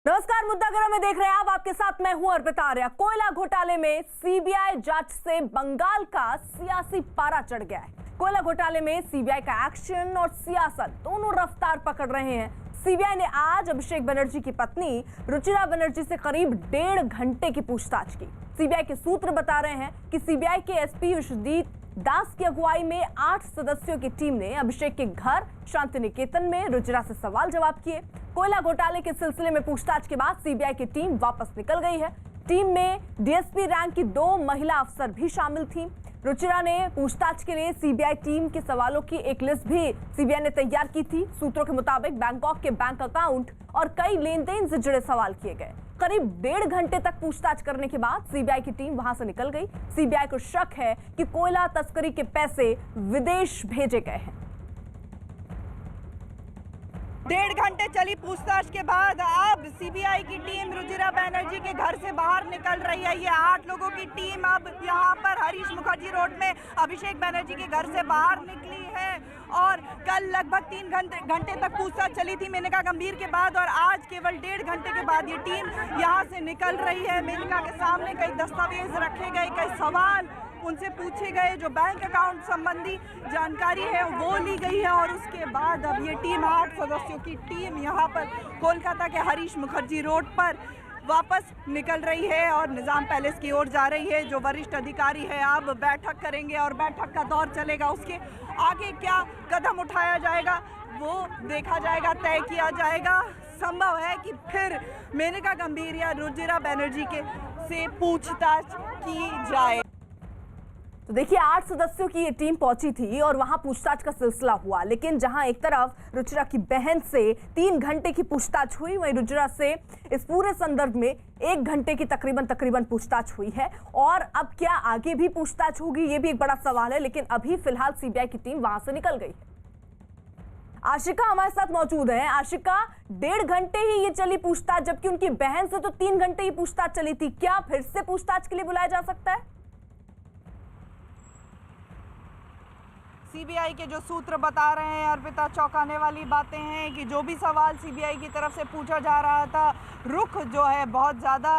नमस्कार, मुद्दागरा में देख रहे हैं आप। आपके साथ मैं हूं अर्पिता आर्या। कोयला घोटाले में सीबीआई जांच से बंगाल का सियासी पारा चढ़ गया है। कोयला घोटाले में सीबीआई का एक्शन और सियासत दोनों रफ्तार पकड़ रहे हैं। सीबीआई ने आज अभिषेक बनर्जी की पत्नी रुचिरा बनर्जी से करीब 1.5 घंटे की पूछताछ की। सीबीआई के सूत्र बता रहे हैं कि सीबीआई के एसपी विश्वजीत दास की अगुवाई में 8 सदस्यों की टीम ने अभिषेक के घर शांति निकेतन में रुचिरा से सवाल जवाब किए। कोयला घोटाले के सिलसिले में पूछताछ के बाद सीबीआई की टीम वापस निकल गई है। टीम में डीएसपी रैंक की 2 महिला अफसर भी शामिल थीं। रुचिरा ने पूछताछ के लिए सीबीआई टीम के सवालों की एक लिस्ट भी सीबीआई ने तैयार की थी। सूत्रों के मुताबिक बैंकॉक के बैंक अकाउंट और कई लेन देन से जुड़े सवाल किए गए। करीब 1.5 घंटे तक पूछताछ करने के बाद सीबीआई की टीम वहां से निकल गई। सीबीआई को शक है कि कोयला तस्करी के पैसे विदेश भेजे गए हैं। 1.5 घंटे चली पूछताछ के बाद अब सीबीआई की टीम रुचिरा बनर्जी के घर से बाहर निकल रही है। ये 8 लोगों की टीम अब यहाँ पर हरीश मुखर्जी रोड में अभिषेक बनर्जी के घर से बाहर निकली है और कल लगभग 3 घंटे तक पूछताछ चली थी मेनका गंभीर के बाद, और आज केवल 1.5 घंटे के बाद ये टीम यहाँ से निकल रही है। मेनका के सामने कई दस्तावेज रखे गए, कई सवाल उनसे पूछे गए, जो बैंक अकाउंट संबंधी जानकारी है वो ली गई है। और उसके बाद अब ये टीम 8 सदस्यों की टीम यहाँ पर कोलकाता के हरीश मुखर्जी रोड पर वापस निकल रही है और निजाम पैलेस की ओर जा रही है। जो वरिष्ठ अधिकारी है अब बैठक करेंगे और बैठक का दौर चलेगा। उसके आगे क्या कदम उठाया जाएगा वो देखा जाएगा, तय किया जाएगा। संभव है कि फिर मेनका गंभीर या रुचिरा बनर्जी के से पूछताछ की जाए। तो देखिए, 8 सदस्यों की ये टीम पहुंची थी और वहां पूछताछ का सिलसिला हुआ। लेकिन जहां एक तरफ रुचिरा की बहन से 3 घंटे की पूछताछ हुई, वहीं रुचिरा से इस पूरे संदर्भ में 1 घंटे की तकरीबन पूछताछ हुई है। और अब क्या आगे भी पूछताछ होगी, ये भी एक बड़ा सवाल है। लेकिन अभी फिलहाल सीबीआई की टीम वहां से निकल गई है। आशिका हमारे साथ मौजूद है। आशिका, 1.5 घंटे ही ये चली पूछताछ, जबकि उनकी बहन से तो 3 घंटे ही पूछताछ चली थी। क्या फिर से पूछताछ के लिए बुलाया जा सकता है? सीबीआई के जो सूत्र बता रहे हैं अर्पिता, चौंकाने वाली बातें हैं कि जो भी सवाल सीबीआई की तरफ से पूछा जा रहा था, रुख जो है बहुत ज़्यादा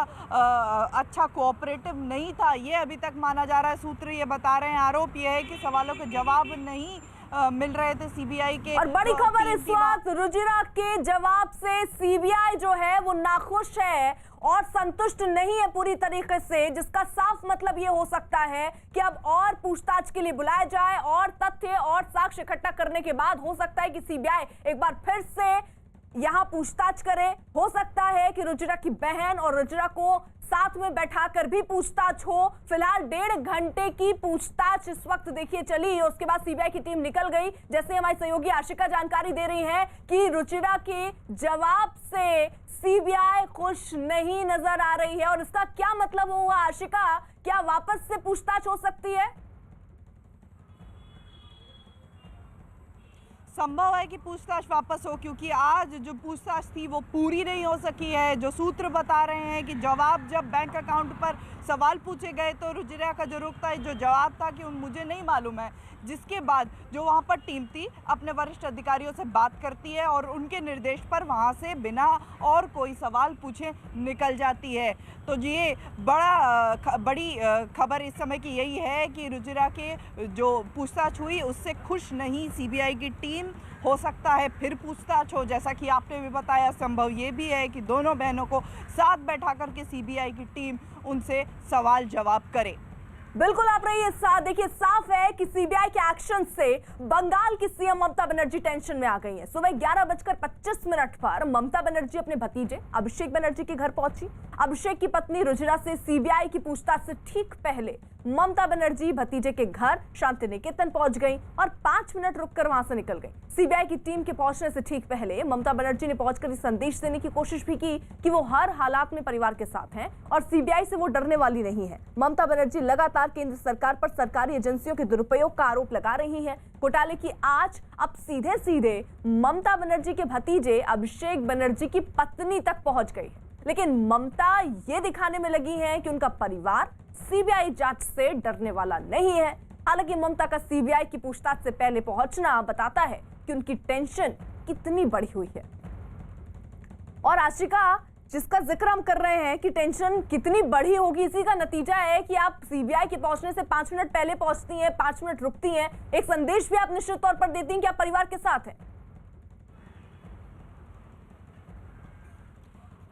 अच्छा कोऑपरेटिव नहीं था, ये अभी तक माना जा रहा है। सूत्र ये बता रहे हैं, आरोप ये है कि सवालों के जवाब नहीं मिल रहे थे सीबीआई के। और बड़ी खबर इस वक्त, रुचिरा के जवाब से सीबीआई जो है वो नाखुश है और संतुष्ट नहीं है पूरी तरीके से, जिसका साफ मतलब ये हो सकता है कि अब और पूछताछ के लिए बुलाया जाए और तथ्य और साक्ष्य इकट्ठा करने के बाद हो सकता है कि सीबीआई एक बार फिर से यहां पूछताछ करे। हो सकता है कि रुचिरा की बहन और रुचिरा को साथ में बैठाकर भी पूछताछ हो। फिलहाल 1.5 घंटे की पूछताछ इस वक्त देखिए चली, उसके बाद सीबीआई की टीम निकल गई। जैसे हमारी सहयोगी आशिका जानकारी दे रही है कि रुचिरा के जवाब से सीबीआई खुश नहीं नजर आ रही है। और इसका क्या मतलब हुआ आशिका, क्या वापस से पूछताछ हो सकती है? संभव है कि पूछताछ वापस हो, क्योंकि आज जो पूछताछ थी वो पूरी नहीं हो सकी है। जो सूत्र बता रहे हैं कि जवाब जब बैंक अकाउंट पर सवाल पूछे गए तो रुचिरा का जो रुख था, जो जवाब था कि मुझे नहीं मालूम है, जिसके बाद जो वहाँ पर टीम थी अपने वरिष्ठ अधिकारियों से बात करती है और उनके निर्देश पर वहाँ से बिना और कोई सवाल पूछे निकल जाती है। तो ये बड़ी खबर इस समय की यही है कि रुचिरा के जो पूछताछ हुई उससे खुश नहीं सीबीआई की टीम। हो सकता है फिर पूछताछ हो, जैसा कि आपने भी बताया। संभव ये भी है कि दोनों बहनों को साथ बैठा करके सीबीआई की टीम उनसे सवाल जवाब करे। बिल्कुल, आप रहिए साथ। देखिए, साफ है कि सीबीआई के एक्शन से बंगाल की सीएम ममता बनर्जी टेंशन में आ गई हैं। सुबह 11:25 पर ममता बनर्जी अपने भतीजे अभिषेक बनर्जी के घर पहुंची। अभिषेक की पत्नी रुचिरा से सीबीआई की पूछताछ से ठीक पहले ममता बनर्जी भतीजे के घर शांति निकेतन पहुंच गई और 5 मिनट रुककर वहां से निकल गई। सीबीआई की टीम के पहुंचने से ठीक पहले ममता बनर्जी ने पहुंचकर संदेश देने की कोशिश भी की कि वो हर हालात में परिवार के साथ हैं और सीबीआई से वो डरने वाली नहीं है। ममता बनर्जी लगातार केंद्र सरकार पर सरकारी एजेंसियों के दुरुपयोग का आरोप लगा रही हैं। घोटाले की आंच अब सीधे सीधे ममता बनर्जी के भतीजे अभिषेक बनर्जी की पत्नी तक पहुंच गई है। लेकिन ममता ये दिखाने में लगी है कि उनका परिवार सीबीआई जांच से डरने वाला नहीं है। हालांकि ममता का सीबीआई की पूछताछ से पहले पहुंचना बताता है कि उनकी टेंशन कितनी बढ़ी हुई है। और आशिका, जिसका जिक्र हम कर रहे हैं कि टेंशन कितनी बढ़ी होगी, इसी का नतीजा है कि आप सीबीआई के पहुंचने से 5 मिनट पहले पहुंचती हैं, 5 मिनट रुकती हैं, एक संदेश भी आप निश्चित तौर पर देती हैं कि आप परिवार के साथ हैं।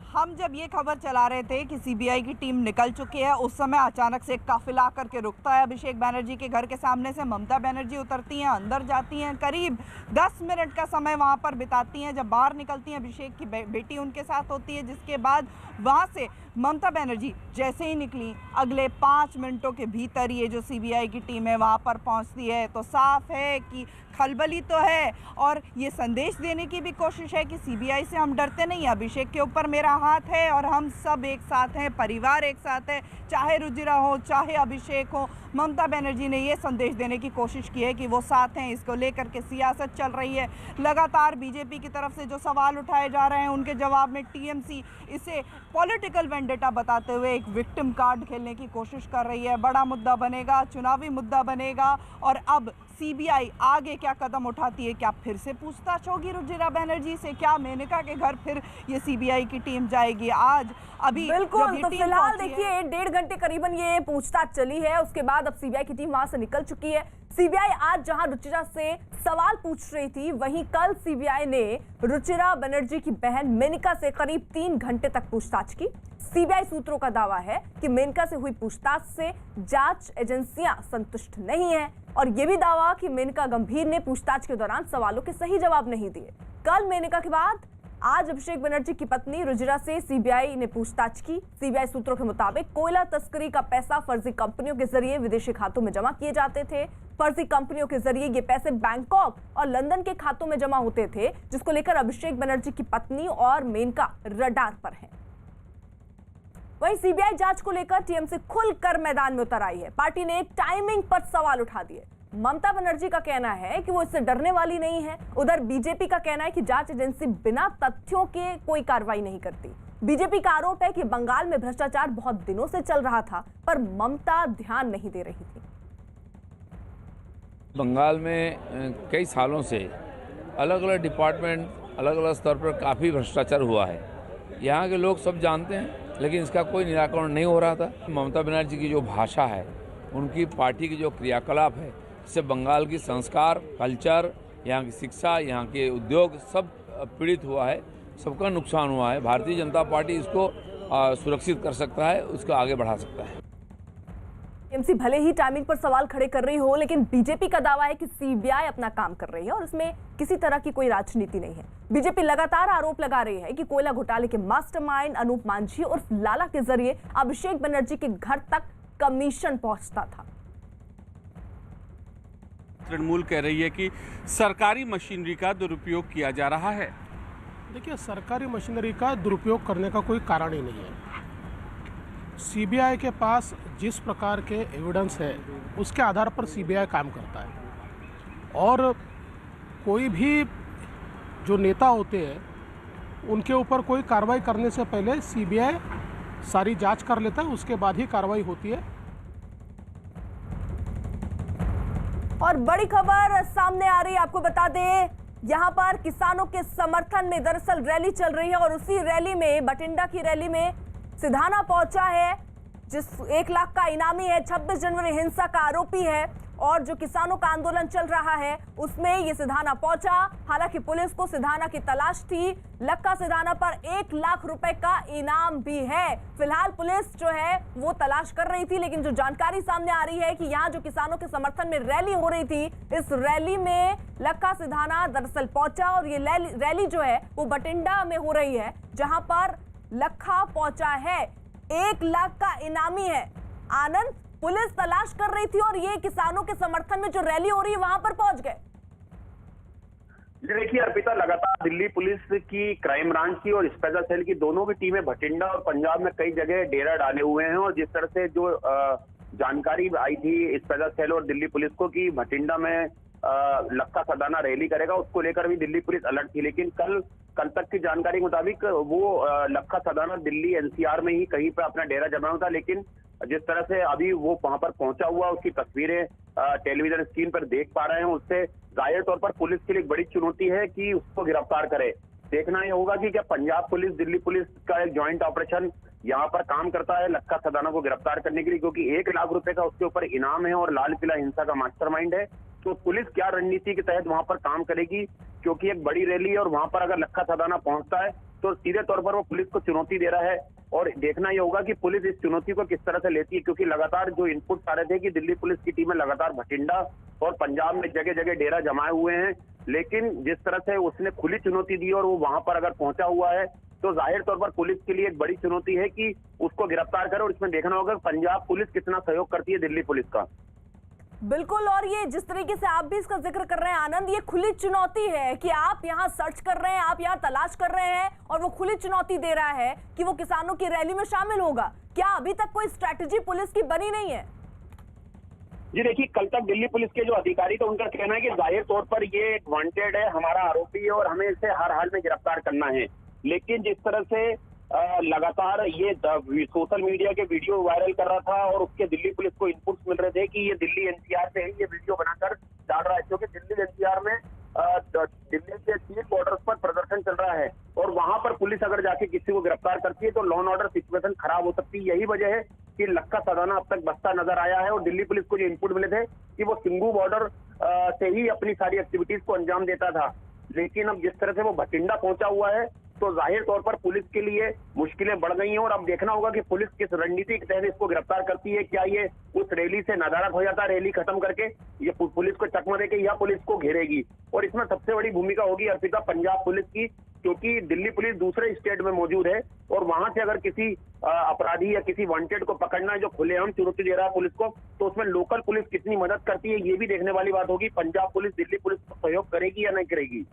हम जब ये खबर चला रहे थे कि सीबीआई की टीम निकल चुकी है, उस समय अचानक से एक काफिला आकर के रुकता है अभिषेक बनर्जी के घर के सामने से। ममता बनर्जी उतरती हैं, अंदर जाती हैं, करीब 10 मिनट का समय वहां पर बिताती हैं। जब बाहर निकलती हैं, अभिषेक की बेटी उनके साथ होती है, जिसके बाद वहां से ममता बनर्जी जैसे ही निकली, अगले 5 मिनटों के भीतर ये जो सीबीआई की टीम है वहां पर पहुंचती है। तो साफ है कि खलबली तो है और ये संदेश देने की भी कोशिश है कि सीबीआई से हम डरते नहीं, अभिषेक के ऊपर मेरा हाथ है और हम सब एक साथ हैं, परिवार एक साथ है, चाहे रुजिरा हो चाहे अभिषेक हो। ममता बनर्जी ने ये संदेश देने की कोशिश की है कि वो साथ हैं। इसको लेकर के सियासत चल रही है। लगातार बीजेपी की तरफ से जो सवाल उठाए जा रहे हैं उनके जवाब में टीएमसी इसे पॉलिटिकल वेंडेटा बताते हुए एक विक्टिम कार्ड खेलने की कोशिश कर रही है। बड़ा मुद्दा बनेगा, चुनावी मुद्दा बनेगा। और अब सीबीआई आगे क्या कदम उठाती है? क्या फिर से पूछताछ होगी रुजिरा बनर्जी से? क्या मेनका के घर फिर ये सीबीआई की टीम जाएगी? आज अभी बिल्कुल, तो फिलहाल देखिए 1.5 घंटे करीबन ये पूछताछ चली है। उसके बाद अब सीबीआई की टीम वहां से निकल चुकी है। सीबीआई आज जहां रुचिरा से सवाल पूछ रही थी, वहीं कल सीबीआई ने रुचिरा बनर्जी की बहन मेनका से करीब 3 घंटे तक पूछताछ की। सीबीआई सूत्रों का दावा है कि मेनका से हुई पूछताछ से जांच एजेंसियां संतुष्ट नहीं है और यह भी दावा कि मेनका गंभीर ने पूछताछ के दौरान सवालों के सही जवाब नहीं दिए। कल मेनका के बाद आज अभिषेक बनर्जी की पत्नी रुजिरा से सीबीआई ने पूछताछ की। सीबीआई सूत्रों के मुताबिक कोयला तस्करी का पैसा फर्जी कंपनियों के जरिए विदेशी खातों में जमा किए जाते थे। फर्जी कंपनियों के जरिए ये पैसे बैंकॉक और लंदन के खातों में जमा होते थे, जिसको लेकर अभिषेक बनर्जी की पत्नी और मेनका रडार पर हैं। वहीं सीबीआई जांच को लेकर टीएमसी खुलकर मैदान में उतर आई है। पार्टी ने टाइमिंग पर सवाल उठा दिए। ममता बनर्जी का कहना है कि वो इससे डरने वाली नहीं है। उधर बीजेपी का कहना है कि जांच एजेंसी बिना तथ्यों के कोई कार्रवाई नहीं करती। बीजेपी का आरोप है कि बंगाल में भ्रष्टाचार बहुत दिनों से चल रहा था, पर ममता ध्यान नहीं दे रही थी। बंगाल में कई सालों से अलग अलग डिपार्टमेंट, अलग अलग स्तर पर काफ़ी भ्रष्टाचार हुआ है। यहाँ के लोग सब जानते हैं, लेकिन इसका कोई निराकरण नहीं हो रहा था। ममता बनर्जी की जो भाषा है, उनकी पार्टी की जो क्रियाकलाप है, इससे बंगाल की संस्कार, कल्चर, यहाँ की शिक्षा, यहाँ के उद्योग सब पीड़ित हुआ है, सबका नुकसान हुआ है। भारतीय जनता पार्टी इसको सुरक्षित कर सकता है, उसको आगे बढ़ा सकता है। टीएमसी भले ही टाइमिंग पर सवाल खड़े कर रही हो, लेकिन बीजेपी का दावा है कि सीबीआई अपना काम कर रही है और इसमें किसी तरह की कोई राजनीति नहीं है। बीजेपी लगातार आरोप लगा रही है कि कोयला घोटाले के मास्टरमाइंड अनूप मांझी उर्फ लाला के जरिए अभिषेक बनर्जी के घर तक कमीशन पहुंचता था। तृणमूल कह रही है कि सरकारी मशीनरी का दुरुपयोग किया जा रहा है। देखिए, सरकारी मशीनरी का दुरुपयोग करने का कोई कारण ही नहीं है। सीबीआई के पास जिस प्रकार के एविडेंस है, उसके आधार पर सीबीआई काम करता है और कोई भी जो नेता होते हैं उनके ऊपर कोई कार्रवाई करने से पहले सीबीआई सारी जांच कर लेता है, उसके बाद ही कार्रवाई होती है। और बड़ी खबर सामने आ रही है, आपको बता दें, यहां पर किसानों के समर्थन में दरअसल रैली चल रही है और उसी रैली में, बठिंडा की रैली में सिधाना पहुंचा है, जिस 1 लाख का इनामी है, 26 जनवरी हिंसा का आरोपी है और जो किसानों का आंदोलन चल रहा है उसमें ये सिधाना पहुंचा। हालांकि पुलिस को सिधाना की तलाश थी। लक्का सिधाना पर 1 लाख रुपए का इनाम भी है। फिलहाल पुलिस जो है वो तलाश कर रही थी, लेकिन जो जानकारी सामने आ रही है कि यहाँ जो किसानों के समर्थन में रैली हो रही थी, इस रैली में लक्का सिधाना दरअसल पहुंचा और ये रैली जो है वो बठिंडा में हो रही है, जहां पर लक्का पहुंचा है। 1 लाख का इनामी है। आनंद, पुलिस तलाश कर रही थी और ये किसानों के समर्थन में जो रैली हो रही है वहां पर पहुंच गए। देखिए अर्पिता, लगातार दिल्ली पुलिस की, क्राइम ब्रांच की और स्पेशल सेल की दोनों की टीमें भटिंडा और पंजाब में कई जगह डेरा डाले हुए हैं और जिस तरह से जो जानकारी आई थी स्पेशल सेल और दिल्ली पुलिस को कि भटिंडा में लक्का सदाना रैली करेगा, उसको लेकर भी दिल्ली पुलिस अलर्ट थी। लेकिन कल तक की जानकारी के मुताबिक वो लक्का सदाना दिल्ली एनसीआर में ही कहीं पर अपना डेरा जमाया था। लेकिन जिस तरह से अभी वो वहां पर पहुंचा हुआ, उसकी तस्वीरें टेलीविजन स्क्रीन पर देख पा रहे हैं, उससे जाहिर तौर पर पुलिस के लिए एक बड़ी चुनौती है कि उसको गिरफ्तार करे। देखना ये होगा कि क्या पंजाब पुलिस दिल्ली पुलिस का एक ज्वाइंट ऑपरेशन यहाँ पर काम करता है लक्खा सदाना को गिरफ्तार करने के लिए, क्योंकि 1 लाख रुपए का उसके ऊपर इनाम है और लाल किला हिंसा का मास्टरमाइंड है। तो पुलिस क्या रणनीति के तहत वहां पर काम करेगी, क्योंकि एक बड़ी रैली है और वहां पर अगर लक्खा सदाना पहुंचता है तो सीधे तौर पर वो पुलिस को चुनौती दे रहा है। और देखना यह होगा कि पुलिस इस चुनौती को किस तरह से लेती है, क्योंकि लगातार जो इनपुट आ रहे थे कि दिल्ली पुलिस की टीमें लगातार भटिंडा और पंजाब में जगह जगह डेरा जमाए हुए हैं, लेकिन जिस तरह से उसने खुली चुनौती दी और वो वहां पर अगर पहुंचा हुआ है तो जाहिर तौर पर पुलिस के लिए एक बड़ी चुनौती है कि उसको गिरफ्तार करे। और इसमें देखना होगा पंजाब पुलिस कितना सहयोग करती है दिल्ली पुलिस का। बिल्कुल, और ये जिस तरीके से आप भी इसका जिक्र कर रहे हैं आनंद, ये खुली चुनौती है कि आप यहाँ सर्च कर रहे हैं, आप यहाँ तलाश कर रहे हैं और वो खुली चुनौती दे रहा है कि वो किसानों की रैली में शामिल होगा। क्या अभी तक कोई स्ट्रैटेजी पुलिस की बनी नहीं है? जी देखिए, कल तक दिल्ली पुलिस के जो अधिकारी थे उनका कहना है कि जाहिर तौर पर ये वांटेड है, हमारा आरोपी है और हमें इसे हर हाल में गिरफ्तार करना है। लेकिन जिस तरह से लगातार ये सोशल मीडिया के वीडियो वायरल कर रहा था और उसके दिल्ली पुलिस को इनपुट्स मिल रहे थे कि ये दिल्ली एनसीआर से ही ये वीडियो बनाकर डाल रहा है, क्योंकि दिल्ली एनसीआर में दिल्ली के 3 बॉर्डर्स पर प्रदर्शन चल रहा है और वहां पर पुलिस अगर जाके किसी को गिरफ्तार करती है तो लॉ एंड ऑर्डर सिचुएशन खराब हो सकती है। यही वजह है कि लक्खा सदाना अब तक बसता नजर आया है और दिल्ली पुलिस को जो इनपुट मिले थे कि वो सिंघू बॉर्डर से ही अपनी सारी एक्टिविटीज को अंजाम देता था, लेकिन अब जिस तरह से वो भटिंडा पहुंचा हुआ है तो जाहिर तौर पर पुलिस के लिए मुश्किलें बढ़ गई हैं। और अब देखना होगा कि पुलिस किस रणनीति के तहत इसको गिरफ्तार करती है। क्या ये उस रैली से नदारद हो जाता है, रैली खत्म करके ये पुलिस को चकमा देके, या पुलिस को घेरेगी? और इसमें सबसे बड़ी भूमिका होगी अर्पिता पंजाब पुलिस की, क्योंकि दिल्ली पुलिस दूसरे स्टेट में मौजूद है और वहां से अगर किसी अपराधी या किसी वांटेड को पकड़ना है जो खुलेआम चुनौती दे रहा है पुलिस को, तो उसमें लोकल पुलिस कितनी मदद करती है ये भी देखने वाली बात होगी। पंजाब पुलिस दिल्ली पुलिस को सहयोग करेगी या नहीं करेगी?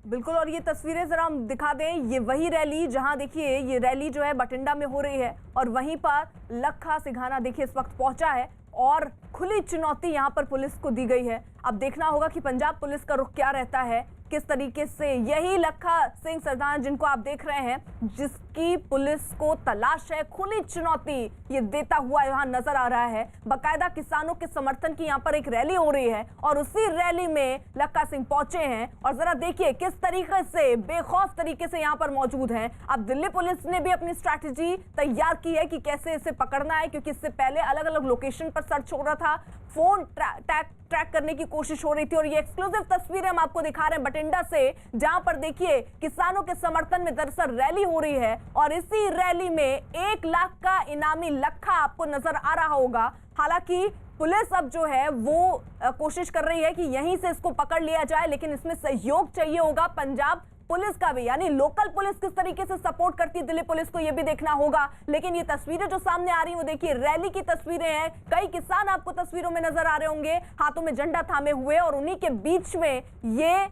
बिल्कुल, और ये तस्वीरें जरा हम दिखा दें, ये वही रैली जहां देखिए ये रैली जो है बठिंडा में हो रही है और वहीं पर लक्खा सिघाना देखिए इस वक्त पहुंचा है और खुली चुनौती यहां पर पुलिस को दी गई है। अब देखना होगा कि पंजाब पुलिस का रुख क्या रहता है, किस तरीके से यही लक्खा सिंह सरदार जिनको आप देख रहे हैं, जिसकी पुलिस को तलाश है, खुली चुनौती ये देता हुआ यहाँ नजर आ रहा है। बाकायदा किसानों के समर्थन की यहाँ पर एक रैली हो रही है और उसी रैली में लक्खा सिंह पहुंचे हैं और जरा देखिए किस तरीके से बेखौफ तरीके से यहाँ पर मौजूद हैं। अब दिल्ली पुलिस ने भी अपनी स्ट्रैटेजी तैयार की है कि कैसे इसे पकड़ना है, क्योंकि इससे पहले अलग अलग लोकेशन पर सर्च हो रहा था, फोन ट्रैक करने की कोशिश हो रही थी। और ये एक्सक्लूसिव तस्वीरें हम आपको दिखा रहे हैं बठिंडा से, जहां पर देखिए किसानों के समर्थन में दरअसल रैली हो रही है और इसी रैली में 1 लाख का इनामी लक्खा आपको नजर आ रहा होगा। हालांकि पुलिस अब जो है वो कोशिश कर रही है कि यहीं से इसको पकड़ लिया जाए, लेकिन इसमें सहयोग चाहिए होगा पंजाब पुलिस का भी, यानी लोकल पुलिस किस तरीके से सपोर्ट करती है दिल्ली पुलिस को, ये भी देखना होगा। लेकिन ये तस्वीरें जो सामने आ रही हैं वो देखिए रैली की तस्वीरें हैं। कई किसान आपको तस्वीरों में नजर आ रहे होंगे हाथों में झंडा थामे हुए और उन्हीं के बीच में ये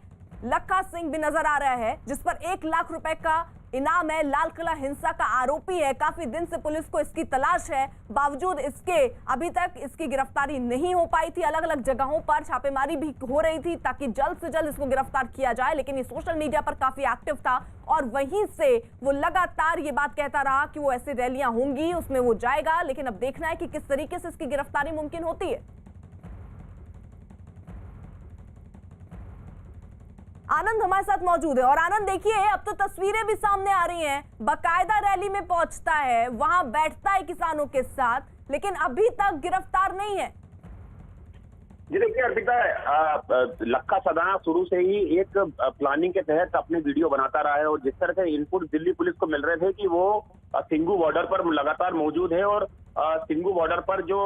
लक्खा सिंह भी नजर आ रहा है जिस पर 1 लाख रुपए का इनाम है, लाल किला हिंसा का आरोपी है। काफी दिन से पुलिस को इसकी तलाश है, बावजूद इसके अभी तक इसकी गिरफ्तारी नहीं हो पाई थी। अलग अलग जगहों पर छापेमारी भी हो रही थी ताकि जल्द से जल्द इसको गिरफ्तार किया जाए, लेकिन ये सोशल मीडिया पर काफी एक्टिव था और वहीं से वो लगातार ये बात कहता रहा कि वो ऐसी रैलियां होंगी उसमें वो जाएगा। लेकिन अब देखना है कि किस तरीके से इसकी गिरफ्तारी मुमकिन होती है। आनंद हमारे साथ मौजूद है और आनंद देखिए अब तो तस्वीरें भी सामने आ रही हैं, बकायदा रैली में पहुंचता है, वहां बैठता है किसानों के साथ, लेकिन अभी तक गिरफ्तार नहीं है। जी देखिए अर्पिता, लक्खा सदाना शुरू से ही एक प्लानिंग के तहत अपने वीडियो बनाता रहा है और जिस तरह से इनपुट दिल्ली पुलिस को मिल रहे थे कि वो सिंघू बॉर्डर पर लगातार मौजूद है और सिंघू बॉर्डर पर जो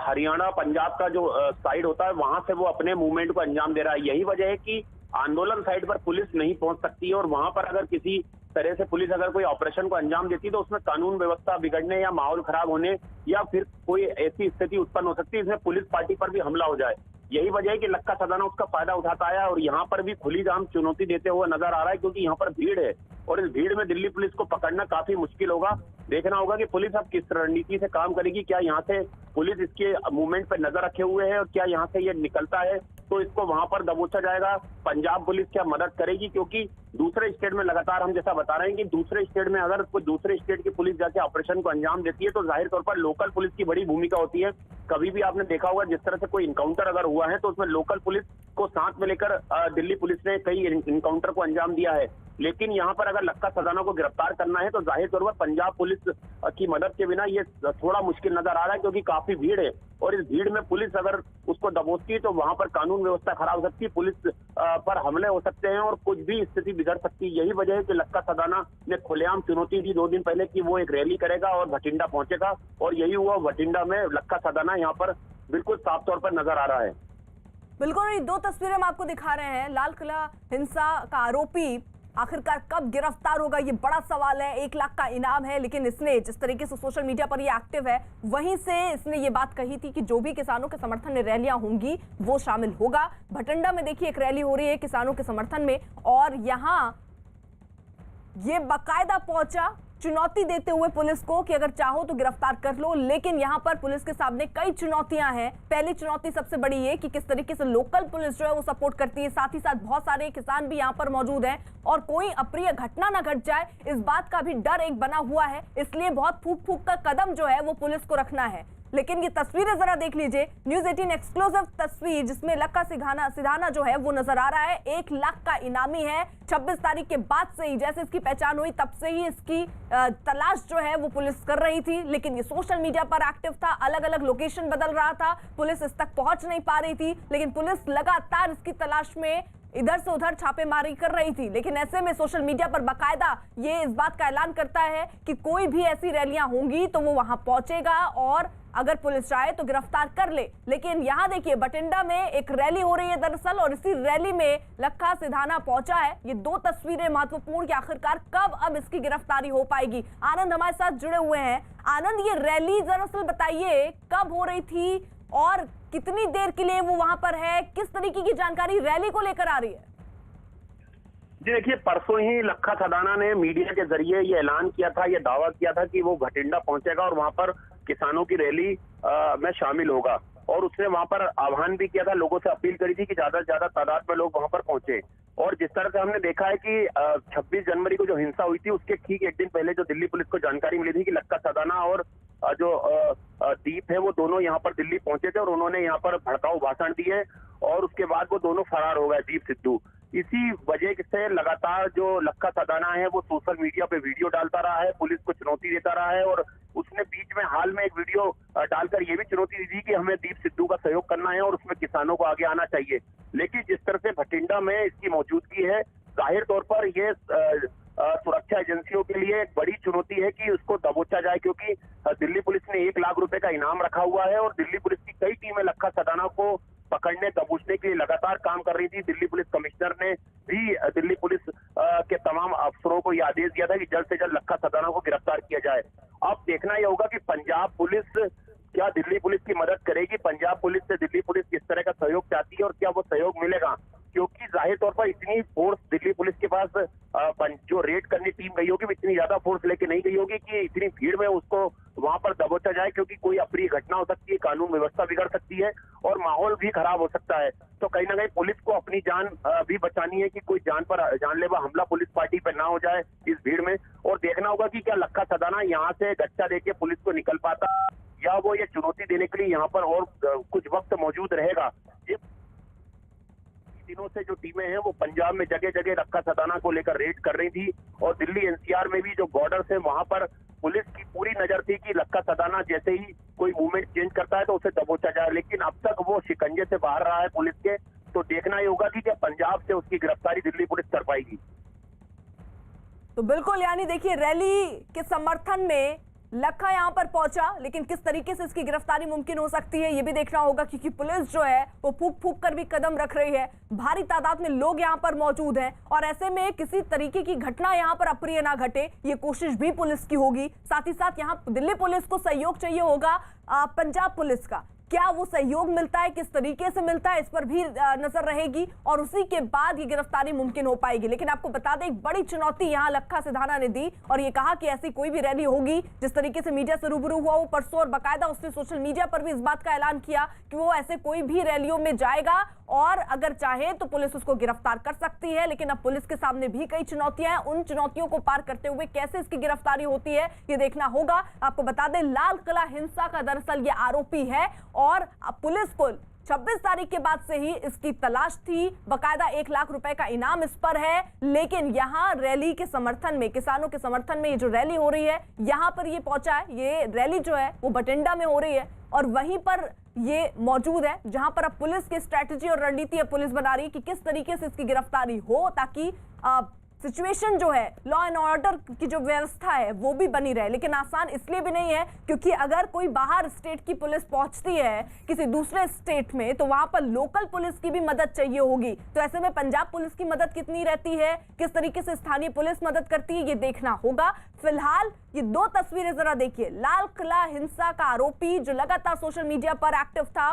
हरियाणा पंजाब का जो साइड होता है वहां से वो अपने मूवमेंट को अंजाम दे रहा है। यही वजह है कि आंदोलन साइड पर पुलिस नहीं पहुंच सकती है और वहां पर अगर किसी तरह से पुलिस अगर कोई ऑपरेशन को अंजाम देती तो उसमें कानून व्यवस्था बिगड़ने या माहौल खराब होने या फिर कोई ऐसी स्थिति उत्पन्न हो सकती है इसमें पुलिस पार्टी पर भी हमला हो जाए। यही वजह है कि लक्खा सदाना उसका फायदा उठाता है और यहाँ पर भी खुली जाम चुनौती देते हुए नजर आ रहा है, क्योंकि यहाँ पर भीड़ है और इस भीड़ में दिल्ली पुलिस को पकड़ना काफी मुश्किल होगा। देखना होगा कि पुलिस अब किस रणनीति से काम करेगी, क्या यहाँ से पुलिस इसके मूवमेंट पर नजर रखे हुए है और क्या यहाँ से ये निकलता है तो इसको वहां पर दबोचा जाएगा। पंजाब पुलिस क्या मदद करेगी, क्योंकि दूसरे स्टेट में लगातार हम जैसा बता रहे हैं कि दूसरे स्टेट में अगर कोई दूसरे स्टेट की पुलिस जाके ऑपरेशन को अंजाम देती है तो जाहिर तौर पर लोकल पुलिस की बड़ी भूमिका होती है। कभी भी आपने देखा होगा जिस तरह से कोई इनकाउंटर अगर हुआ है तो उसमें लोकल पुलिस को साथ में लेकर दिल्ली पुलिस ने कई इनकाउंटर को अंजाम दिया है। लेकिन यहाँ पर अगर लक्का सदाना को गिरफ्तार करना है तो जाहिर तौर पर पंजाब पुलिस की मदद के बिना ये थोड़ा मुश्किल नजर आ रहा है, क्योंकि काफी भीड़ है और इस भीड़ में पुलिस अगर उसको दबोचती है तो वहां पर कानून व्यवस्था खराब हो सकती है, पुलिस पर हमले हो सकते हैं और कुछ भी स्थिति बिगड़ सकती है। यही वजह है कि लक्का सदाना ने खुलेआम चुनौती दी 2 दिन पहले कि वो एक रैली करेगा और भटिंडा पहुंचेगा, और यही हुआ। भटिंडा में लक्का सदाना यहाँ पर बिल्कुल साफ तौर पर नजर आ रहा है। बिल्कुल, ये 2 तस्वीरें हम आपको दिखा रहे हैं। लाल किला हिंसा का आरोपी आखिरकार कब गिरफ्तार होगा, ये बड़ा सवाल है। 1 लाख का इनाम है, लेकिन इसने जिस तरीके से सोशल मीडिया पर ये एक्टिव है, वहीं से इसने ये बात कही थी कि जो भी किसानों के समर्थन में रैलियां होंगी वो शामिल होगा। भटिंडा में देखिए एक रैली हो रही है किसानों के समर्थन में, और यहाँ ये बाकायदा पहुंचा चुनौती देते हुए पुलिस को कि अगर चाहो तो गिरफ्तार कर लो। लेकिन यहाँ पर पुलिस के सामने कई चुनौतियां हैं। पहली चुनौती सबसे बड़ी है कि किस तरीके से लोकल पुलिस जो है वो सपोर्ट करती है, साथ ही साथ बहुत सारे किसान भी यहाँ पर मौजूद हैं और कोई अप्रिय घटना ना घट जाए इस बात का भी डर एक बना हुआ है। इसलिए बहुत फूक फूक का कदम जो है वो पुलिस को रखना है। लेकिन ये तस्वीरें जरा देख लीजिए, न्यूज़ 18 एक्सक्लूसिव तस्वीर जिसमें लक्का सिधाना जो है वो नजर आ रहा है। 1 लाख का इनामी है। 26 तारीख के बाद से ही जैसे इसकी पहचान हुई तब से ही इसकी तलाश जो है वो पुलिस कर रही थी, लेकिन ये सोशल मीडिया पर एक्टिव था, अलग अलग लोकेशन बदल रहा था, पुलिस इस तक पहुंच नहीं पा रही थी। लेकिन पुलिस लगातार इसकी तलाश में इधर से उधर छापेमारी कर रही थी। लेकिन ऐसे में सोशल मीडिया पर बाकायदा ये इस बात का ऐलान करता है कि कोई भी ऐसी रैलियां होंगी तो वो वहां पहुंचेगा और अगर पुलिस चाहे तो गिरफ्तार कर ले। लेकिन यहाँ देखिए भटिंडा में एक रैली हो रही है दरअसल, और इसी रैली में लक्का सिधाना पहुंचा है। ये 2 तस्वीरें महत्वपूर्ण कि आखिरकार कब अब इसकी गिरफ्तारी हो पाएगी। आनंद हमारे साथ जुड़े हुए हैं। आनंद, ये रैली दरअसल बताइए कब हो रही थी और कितनी देर के लिए वो वहां पर है, किस तरीके की जानकारी रैली को लेकर आ रही है? जी देखिए, परसों ही लक्का सदाना ने मीडिया के जरिए ये ऐलान किया था, ये दावा किया था कि वो भटिंडा पहुंचेगा और वहां पर किसानों की रैली में शामिल होगा, और उसने वहां पर आह्वान भी किया था, लोगों से अपील करी थी कि ज्यादा से ज्यादा तादाद में लोग वहां पर पहुंचे। और जिस तरह से हमने देखा है कि 26 जनवरी को जो हिंसा हुई थी उसके ठीक एक दिन पहले जो दिल्ली पुलिस को जानकारी मिली थी कि लक्का सदाना और जो दीप है वो दोनों यहाँ पर दिल्ली पहुंचे थे और उन्होंने यहाँ पर भड़काऊ भाषण दिए, और उसके बाद वो दोनों फरार हो गए, दीप सिद्धू। इसी वजह से लगातार जो लक्का सदाना है वो सोशल मीडिया पे वीडियो डालता रहा है, पुलिस को चुनौती देता रहा है, और उसने बीच में हाल में एक वीडियो डालकर ये भी चुनौती दी कि हमें दीप सिद्धू का सहयोग करना है और उसमें किसानों को आगे आना चाहिए। लेकिन जिस तरह से भटिंडा में इसकी मौजूदगी है, जाहिर तौर पर ये सुरक्षा एजेंसियों के लिए एक बड़ी चुनौती है कि उसको दबोचा जाए, क्योंकि दिल्ली पुलिस ने 1 लाख रुपए का इनाम रखा हुआ है और दिल्ली पुलिस की कई टीमें लक्का सदाना को पकड़ने दबोचने के लिए लगातार काम कर रही थी। दिल्ली पुलिस कमिश्नर ने भी दिल्ली पुलिस के तमाम अफसरों को यह आदेश दिया था कि जल्द से जल्द लक्का सदाना को गिरफ्तार किया जाए। अब देखना यह होगा कि पंजाब पुलिस क्या दिल्ली पुलिस की मदद करेगी, पंजाब पुलिस से दिल्ली पुलिस किस तरह का सहयोग चाहती है और क्या वो सहयोग मिलेगा, क्योंकि जाहिर तौर पर इतनी फोर्स दिल्ली पुलिस के पास जो रेड करने टीम गई होगी इतनी ज्यादा फोर्स लेके नहीं गई होगी कि इतनी भीड़ में उसको वहां पर दबोचा जाए, क्योंकि कोई अप्रिय घटना हो सकती है, कानून व्यवस्था बिगड़ सकती है और माहौल भी खराब हो सकता है। तो कहीं ना कहीं पुलिस को अपनी जान भी बचानी है कि कोई जानलेवा हमला पुलिस पार्टी पर ना हो जाए इस भीड़ में। और देखना होगा कि क्या लक्का सदाना यहाँ से गच्चा देके पुलिस को निकल पाता या वो ये चुनौती देने के लिए यहाँ पर और कुछ वक्त मौजूद रहेगा। दिनों से जो टीमें हैं वो पंजाब में जगह जगह लक्का सदाना को लेकर रेड कर रही थी, और दिल्ली एनसीआर में भी जो बॉर्डर है वहां पर पुलिस की पूरी नजर थी कि लक्का सदाना जैसे ही कोई मूवमेंट चेंज करता है तो उसे दबोचा जाए। लेकिन अब तक वो शिकंजे से बाहर रहा है पुलिस के, तो देखना ही होगा कि क्या पंजाब से उसकी गिरफ्तारी दिल्ली पुलिस कर पाएगी। तो बिल्कुल, यानी देखिए रैली के समर्थन में लक्का यहां पर पहुंचा, लेकिन किस तरीके से इसकी गिरफ्तारी मुमकिन हो सकती है ये भी देखना होगा, क्योंकि पुलिस जो है वो फूक फूक कर भी कदम रख रही है। भारी तादाद में लोग यहां पर मौजूद हैं और ऐसे में किसी तरीके की घटना यहां पर अप्रिय ना घटे ये कोशिश भी पुलिस की होगी। साथ ही साथ यहां दिल्ली पुलिस को सहयोग चाहिए होगा पंजाब पुलिस का। क्या वो सहयोग मिलता है, किस तरीके से मिलता है, इस पर भी नजर रहेगी और उसी के बाद ये गिरफ्तारी मुमकिन हो पाएगी। लेकिन आपको बता दें, एक बड़ी चुनौती यहां लखा सिधाना ने दी और ये कहा कि ऐसी कोई भी रैली होगी, जिस तरीके से मीडिया से रूबरू हुआ वो परसों, और बाकायदा उसने सोशल मीडिया पर भी इस बात का ऐलान किया कि वो ऐसे कोई भी रैलियों में जाएगा और अगर चाहे तो पुलिस उसको गिरफ्तार कर सकती है। लेकिन अब पुलिस के सामने भी कई चुनौतियां हैं, उन चुनौतियों को पार करते हुए कैसे इसकी गिरफ्तारी होती है ये देखना होगा। आपको बता दें, लाल किला हिंसा का दरअसल ये आरोपी है और पुलिस को 26 तारीख के बाद से ही इसकी तलाश थी। बकायदा 1 लाख रुपए का इनाम इस पर है। लेकिन यहां रैली के समर्थन में, किसानों के समर्थन में ये जो रैली हो रही है, यहां पर ये पहुंचा है। ये रैली जो है वो बठिंडा में हो रही है और वहीं पर ये मौजूद है जहां पर अब पुलिस की स्ट्रैटेजी और रणनीति पुलिस बना रही कि किस तरीके से इसकी गिरफ्तारी हो, ताकि सिचुएशन जो है, लॉ एंड ऑर्डर की जो व्यवस्था है वो भी बनी रहे। लेकिन आसान इसलिए भी नहीं है क्योंकि अगर कोई बाहर स्टेट की पुलिस पहुंचती है किसी दूसरे स्टेट में तो वहां पर लोकल पुलिस की भी मदद चाहिए होगी। तो ऐसे में पंजाब पुलिस की मदद कितनी रहती है, किस तरीके से स्थानीय पुलिस मदद करती है, ये देखना होगा। फिलहाल ये 2 तस्वीरें जरा देखिए। लाल किला हिंसा का आरोपी जो लगातार सोशल मीडिया पर एक्टिव था,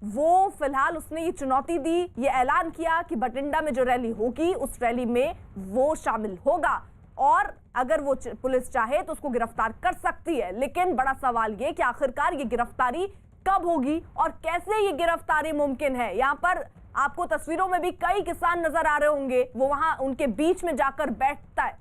वो फिलहाल उसने ये चुनौती दी, ये ऐलान किया कि बठिंडा में जो रैली होगी उस रैली में वो शामिल होगा और अगर वो पुलिस चाहे तो उसको गिरफ्तार कर सकती है। लेकिन बड़ा सवाल ये कि आखिरकार ये गिरफ्तारी कब होगी और कैसे ये गिरफ्तारी मुमकिन है। यहाँ पर आपको तस्वीरों में भी कई किसान नजर आ रहे होंगे, वो वहां उनके बीच में जाकर बैठता है